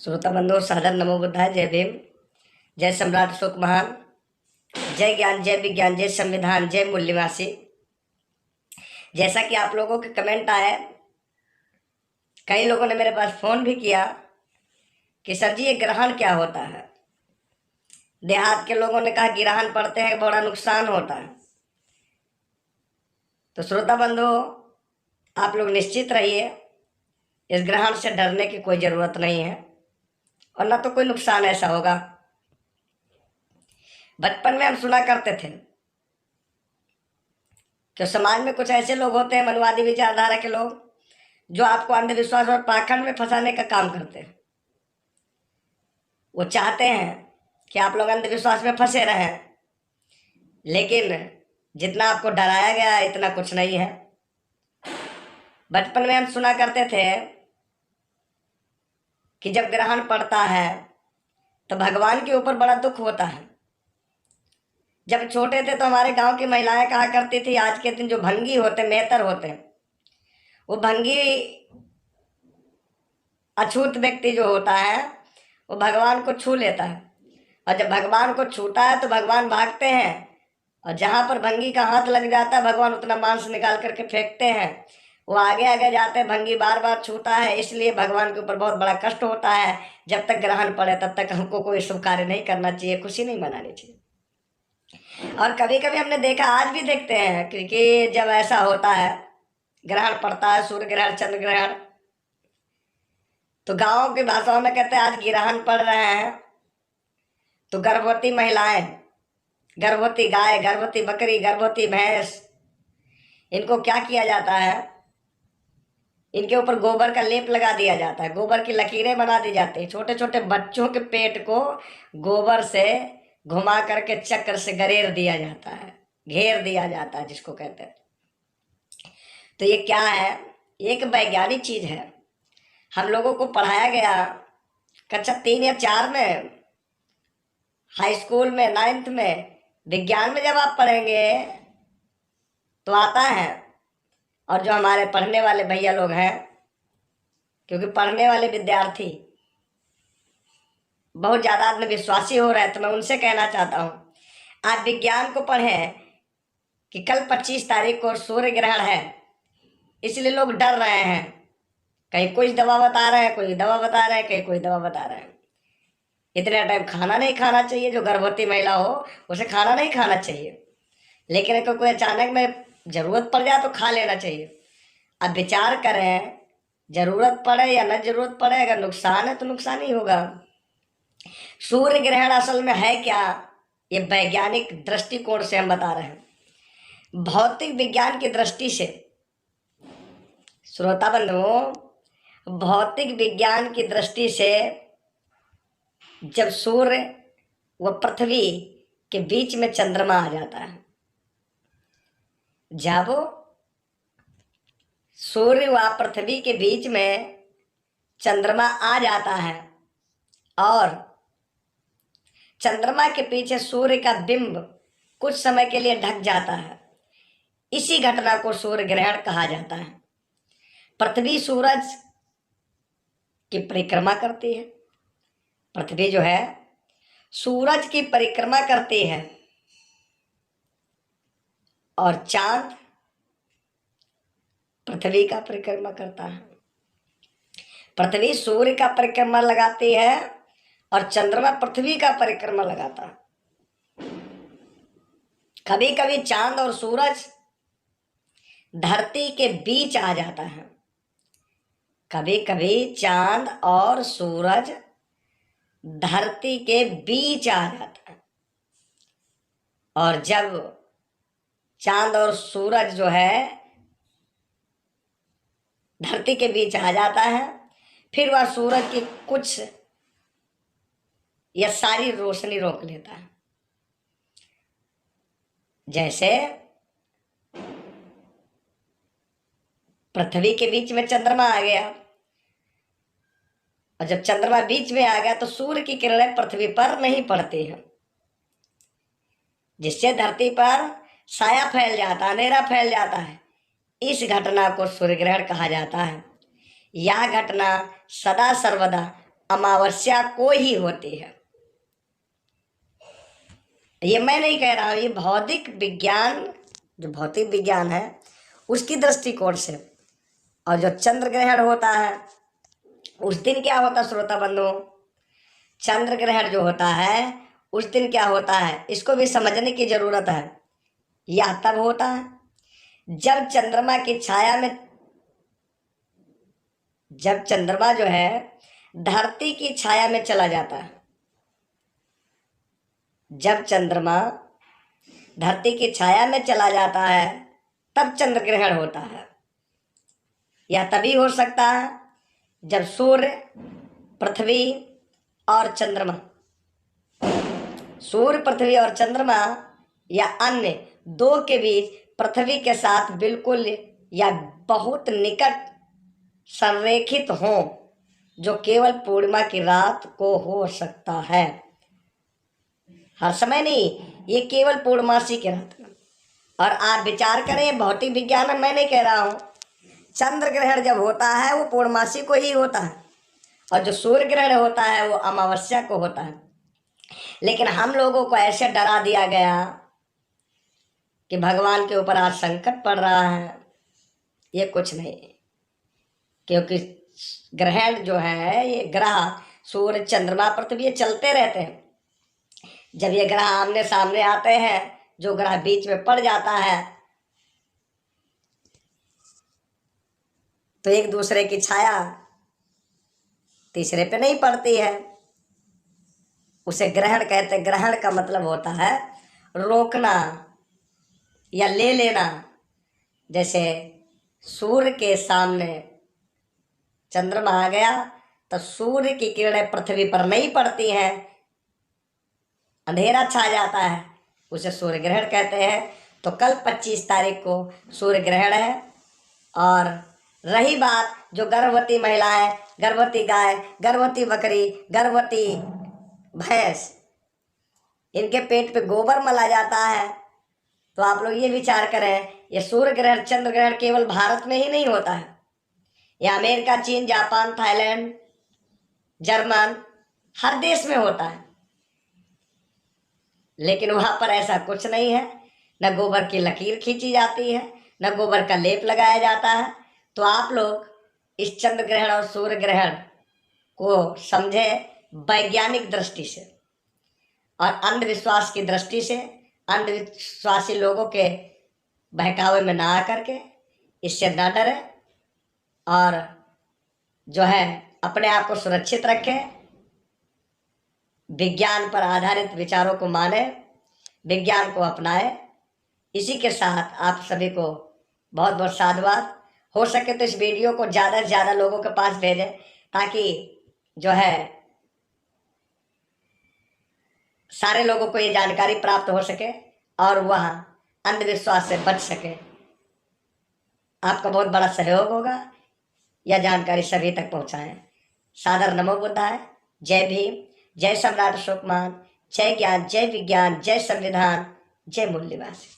श्रोता बंधु सादर नमो बुद्धाय। जय भीम, जय सम्राट अशोक महान, जय ज्ञान, जय विज्ञान, जय संविधान, जय मूल्यवासी। जैसा कि आप लोगों के कमेंट आए, कई लोगों ने मेरे पास फोन भी किया कि सर जी ये ग्रहण क्या होता है। देहात के लोगों ने कहा ग्रहण पड़ते हैं बड़ा नुकसान होता है। तो श्रोता बंधु आप लोग निश्चित रहिए, इस ग्रहण से डरने की कोई जरूरत नहीं है और ना तो कोई नुकसान ऐसा होगा। बचपन में हम सुना करते थे कि समाज में कुछ ऐसे लोग होते हैं, मनवादी विचारधारा के लोग, जो आपको अंधविश्वास और पाखंड में फंसाने का काम करते हैं। वो चाहते हैं कि आप लोग अंधविश्वास में फंसे रहें, लेकिन जितना आपको डराया गया इतना कुछ नहीं है। बचपन में हम सुना करते थे कि जब ग्रहण पड़ता है तो भगवान के ऊपर बड़ा दुख होता है। जब छोटे थे तो हमारे गांव की महिलाएं कहा करती थी, आज के दिन जो भंगी होते, मेहतर होते हैं, वो भंगी अछूत व्यक्ति जो होता है वो भगवान को छू लेता है, और जब भगवान को छूता है तो भगवान भागते हैं, और जहां पर भंगी का हाथ लग जाता है भगवान उतना मांस निकाल करके फेंकते हैं। वो आगे आगे जाते हैं, भंगी बार बार छूता है, इसलिए भगवान के ऊपर बहुत बड़ा कष्ट होता है। जब तक ग्रहण पड़े तब तक हमको कोई शुभ कार्य नहीं करना चाहिए, खुशी नहीं मनानी चाहिए। और कभी कभी हमने देखा, आज भी देखते हैं क्योंकि जब ऐसा होता है, ग्रहण पड़ता है, सूर्य ग्रहण, चंद्र ग्रहण, तो गांव की भाषाओं में कहते हैं आज ग्रहण पड़ रहे हैं, तो गर्भवती महिलाएं, गर्भवती गाय, गर्भवती बकरी, गर्भवती भैंस, इनको क्या किया जाता है, इनके ऊपर गोबर का लेप लगा दिया जाता है, गोबर की लकीरें बना दी जाती है। छोटे छोटे बच्चों के पेट को गोबर से घुमा करके चक्र से गरेर दिया जाता है, घेर दिया जाता है, जिसको कहते हैं। तो ये क्या है? एक वैज्ञानिक चीज है। हम लोगों को पढ़ाया गया कक्षा 3 या 4 में, हाई स्कूल में, 9th में, विज्ञान में जब आप पढ़ेंगे तो आता है। और जो हमारे पढ़ने वाले भैया लोग हैं, क्योंकि पढ़ने वाले विद्यार्थी बहुत ज़्यादा आत्मविश्वासी हो रहे हैं, तो मैं उनसे कहना चाहता हूँ, आप विज्ञान को पढ़ें कि कल 25 तारीख को सूर्य ग्रहण है, इसलिए लोग डर रहे हैं। कहीं कोई दवा बता रहे हैं, कोई दवा बता रहे हैं, कहीं कोई दवा बता रहे हैं। इतने टाइम खाना नहीं खाना चाहिए, जो गर्भवती महिला हो उसे खाना नहीं खाना चाहिए, लेकिन अगर कोई अचानक में जरूरत पड़ जाए तो खा लेना चाहिए। अब विचार करें, जरूरत पड़े या न जरूरत पड़े, अगर नुकसान है तो नुकसान ही होगा। सूर्य ग्रहण असल में है क्या, ये वैज्ञानिक दृष्टिकोण से हम बता रहे हैं। भौतिक विज्ञान की दृष्टि से श्रोता बंधु, भौतिक विज्ञान की दृष्टि से जब सूर्य व पृथ्वी के बीच में चंद्रमा आ जाता है, जब सूर्य व पृथ्वी के बीच में चंद्रमा आ जाता है और चंद्रमा के पीछे सूर्य का बिंब कुछ समय के लिए ढक जाता है, इसी घटना को सूर्य ग्रहण कहा जाता है। पृथ्वी सूरज की परिक्रमा करती है, पृथ्वी जो है सूरज की परिक्रमा करती है, और चांद पृथ्वी का परिक्रमा करता है। पृथ्वी सूर्य का परिक्रमा लगाती है और चंद्रमा पृथ्वी का परिक्रमा लगाता है। कभी कभी चांद और सूरज धरती के बीच आ जाता है, कभी कभी चांद और सूरज धरती के बीच आ जाता है। और जब चांद और सूरज जो है धरती के बीच आ जाता है, फिर वह सूरज की कुछ या सारी रोशनी रोक लेता है। जैसे पृथ्वी के बीच में चंद्रमा आ गया, और जब चंद्रमा बीच में आ गया तो सूर्य की किरणें पृथ्वी पर नहीं पड़ती हैं, जिससे धरती पर साया फैल जाता है, अंधेरा फैल जाता है। इस घटना को सूर्य ग्रहण कहा जाता है। यह घटना सदा सर्वदा अमावस्या को ही होती है। ये मैं नहीं कह रहा हूं, ये भौतिक विज्ञान, जो भौतिक विज्ञान है उसकी दृष्टिकोण से। और जो चंद्र ग्रहण होता है उस दिन क्या होता है श्रोता बंधुओं, चंद्र ग्रहण जो होता है उस दिन क्या होता है इसको भी समझने की जरूरत है। यह तब होता है जब चंद्रमा की छाया में, जब चंद्रमा जो है धरती की छाया में चला जाता है। जब चंद्रमा धरती की छाया में चला जाता है तब चंद्र ग्रहण होता है। यह तभी हो सकता है जब सूर्य, पृथ्वी और चंद्रमा, सूर्य, पृथ्वी और चंद्रमा या अन्य दो के बीच पृथ्वी के साथ बिल्कुल या बहुत निकट संरेखित हो, जो केवल पूर्णिमा की रात को हो सकता है। हर समय नहीं, ये केवल पूर्णमासी की रात में। और आप विचार करें, भौतिक विज्ञान में मैं नहीं कह रहा हूँ, चंद्र ग्रहण जब होता है वो पूर्णमासी को ही होता है और जो सूर्य ग्रहण होता है वो अमावस्या को होता है। लेकिन हम लोगों को ऐसे डरा दिया गया कि भगवान के ऊपर आज संकट पड़ रहा है। ये कुछ नहीं, क्योंकि ग्रहण जो है, ये ग्रह सूर्य, चंद्रमा, पृथ्वी ये चलते रहते हैं। जब ये ग्रह आमने सामने आते हैं, जो ग्रह बीच में पड़ जाता है तो एक दूसरे की छाया तीसरे पे नहीं पड़ती है, उसे ग्रहण कहते। ग्रहण का मतलब होता है रोकना या ले लेना। जैसे सूर्य के सामने चंद्रमा आ गया तो सूर्य की किरणें पृथ्वी पर नहीं पड़ती हैं, अंधेरा छा जाता है, उसे सूर्य ग्रहण कहते हैं। तो कल 25 तारीख को सूर्य ग्रहण है। और रही बात जो गर्भवती महिलाएं, गर्भवती गाय, गर्भवती बकरी, गर्भवती भैंस, इनके पेट पे गोबर मला जाता है, तो आप लोग ये विचार करें, ये सूर्य ग्रहण, चंद्र ग्रहण केवल भारत में ही नहीं होता है। यह अमेरिका, चीन, जापान, थाईलैंड, जर्मन, हर देश में होता है। लेकिन वहां पर ऐसा कुछ नहीं है, न गोबर की लकीर खींची जाती है, न गोबर का लेप लगाया जाता है। तो आप लोग इस चंद्र ग्रहण और सूर्य ग्रहण को समझे वैज्ञानिक दृष्टि से और अंधविश्वास की दृष्टि से, अंधविश्वासी लोगों के बहकावे में ना आकर के इससे ना डरे और जो है अपने आप को सुरक्षित रखें, विज्ञान पर आधारित विचारों को माने, विज्ञान को अपनाएं। इसी के साथ आप सभी को बहुत बहुत साधुवाद। हो सके तो इस वीडियो को ज़्यादा से ज़्यादा लोगों के पास भेजें ताकि जो है सारे लोगों को ये जानकारी प्राप्त हो सके और वह अंधविश्वास से बच सके। आपका बहुत बड़ा सहयोग होगा, यह जानकारी सभी तक पहुंचाएं। सादर नमो बुद्धाय। जय भीम, जय सम्राट अशोक मान, जय ज्ञान, जय विज्ञान, जय संविधान, जय मूल निवासी।